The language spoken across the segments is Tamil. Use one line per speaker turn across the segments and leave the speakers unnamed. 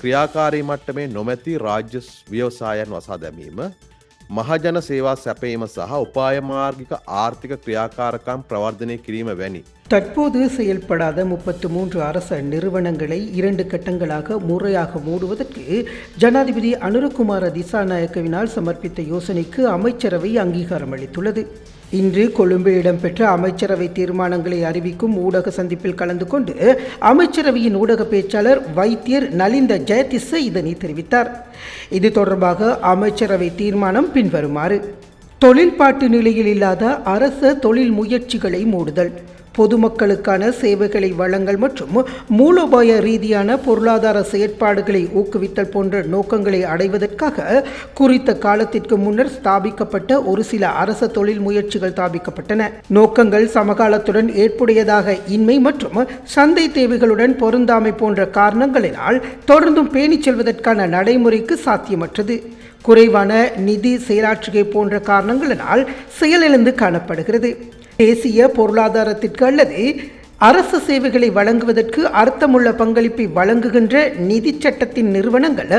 ක්‍රියාකාරී මට්ටමේ නොමැති රාජ්‍ය ව්‍යවසායන් වසා දැමීම, මහජන සේවා සැපීම සහ උපායමාර්ගික ආර්ථික ක්‍රියාකාරකම් ප්‍රවර්ධනය කිරීම වැනි
தற்போது செயல்படாத 33 அரச நிறுவனங்களை 2 கட்டங்களாக முறையாக மூடுவதற்கு ஜனாதிபதி அனுரகுமார திசாநாயக்கவினால் சமர்ப்பித்த யோசனைக்கு அமைச்சரவை அங்கீகாரம் அளித்துள்ளது. இன்று கொழும்பில் இடம்பெற்ற அமைச்சரவை தீர்மானங்களை அறிவிக்கும் ஊடக சந்திப்பில் கலந்து கொண்டு அமைச்சரவையின் ஊடக பேச்சாளர் வைத்தியர் நலிந்த ஜெயதிச இதனை தெரிவித்தார். இது தொடர்பாக அமைச்சரவை தீர்மானம் பின்வருமாறு: தொழில்பாட்டு நிலையில் இல்லாத அரச தொழில் முயற்சிகளை மூடுதல், பொதுமக்களுக்கான சேவைகளை வழங்கல் மற்றும் மூலோபாய ரீதியான பொருளாதார செயற்பாடுகளை ஊக்குவித்தல் போன்ற நோக்கங்களை அடைவதற்காக குறித்த காலத்திற்கு முன்னர் ஸ்தாபிக்கப்பட்ட ஒரு சில அரச தொழில் முயற்சிகள் ஸ்தாபிக்கப்பட்டன. நோக்கங்கள் சமகாலத்துடன் ஏற்புடையதாக இன்மை மற்றும் சந்தை தேவைகளுடன் பொருந்தாமை போன்ற காரணங்களினால் தொடர்ந்தும் பேணிச் செல்வதற்கான நடைமுறைக்கு சாத்தியமற்றது. குறைவான நிதி செயலாற்றுகை போன்ற காரணங்களினால் செயலிழந்து காணப்படுகிறது. தேசிய பொருளாதாரத்திற்கு அல்லது அரசு சேவைகளை வழங்குவதற்கு அர்த்தமுள்ள பங்களிப்பை வழங்குகின்ற நிதி சட்டத்தின் நிறுவனங்கள்,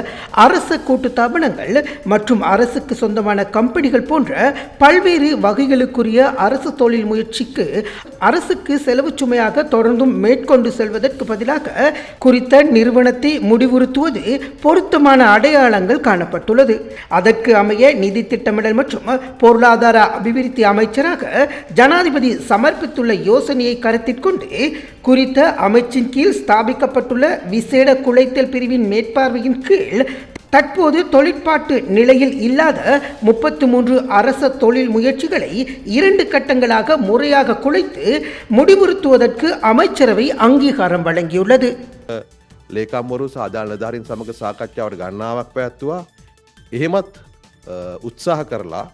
அரசு கூட்டுத்தாபனங்கள் மற்றும் அரசுக்கு சொந்தமான கம்பெனிகள் போன்ற பல்வேறு வகைகளுக்குரிய அரசு தொழில் முயற்சிக்கு அரசுக்கு செலவு சுமையாக தொடர்ந்தும் மேற்கொண்டு செல்வதற்கு பதிலாக குறித்த நிறுவனத்தை முடிவுறுத்துவது பொருத்தமான அடையாளங்கள் காணப்பட்டுள்ளது. அதற்கு அமைய நிதி திட்டமிடல் மற்றும் பொருளாதார அபிவிருத்தி அமைச்சராக ஜனாதிபதி சமர்ப்பித்துள்ள யோசனையை கருத்தில் கொண்டு குறித்த அமைச்சின் கீழ் ஸ்தாபிக்கப்பட்டுள்ள விசேட குலைத்தல் பிரிவின் மேற்பார்வையின் கீழ் தற்போது தொழிற்பாட்டு நிலையில் இல்லாத 33 அரச தொழில் முயற்சிகளை 2 கட்டங்களாக முறையாக குலைத்து முடிவுறுத்துவதற்கு அமைச்சரவை அங்கீகாரம் வழங்கியுள்ளது.
ලේකම්වරු සාධාරණ නිලධාරීන් සමග සාකච්ඡාවට ගණනාවක් පැවැත්තුවා. එහෙමත් උත්සාහ කරලා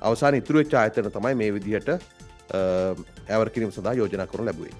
අවසාන ඉතුරු වෙච්ච ආයතන තමයි මේ විදිහට ඇවර කිරීම සඳහා යෝජනා කරනු ලැබුවේ.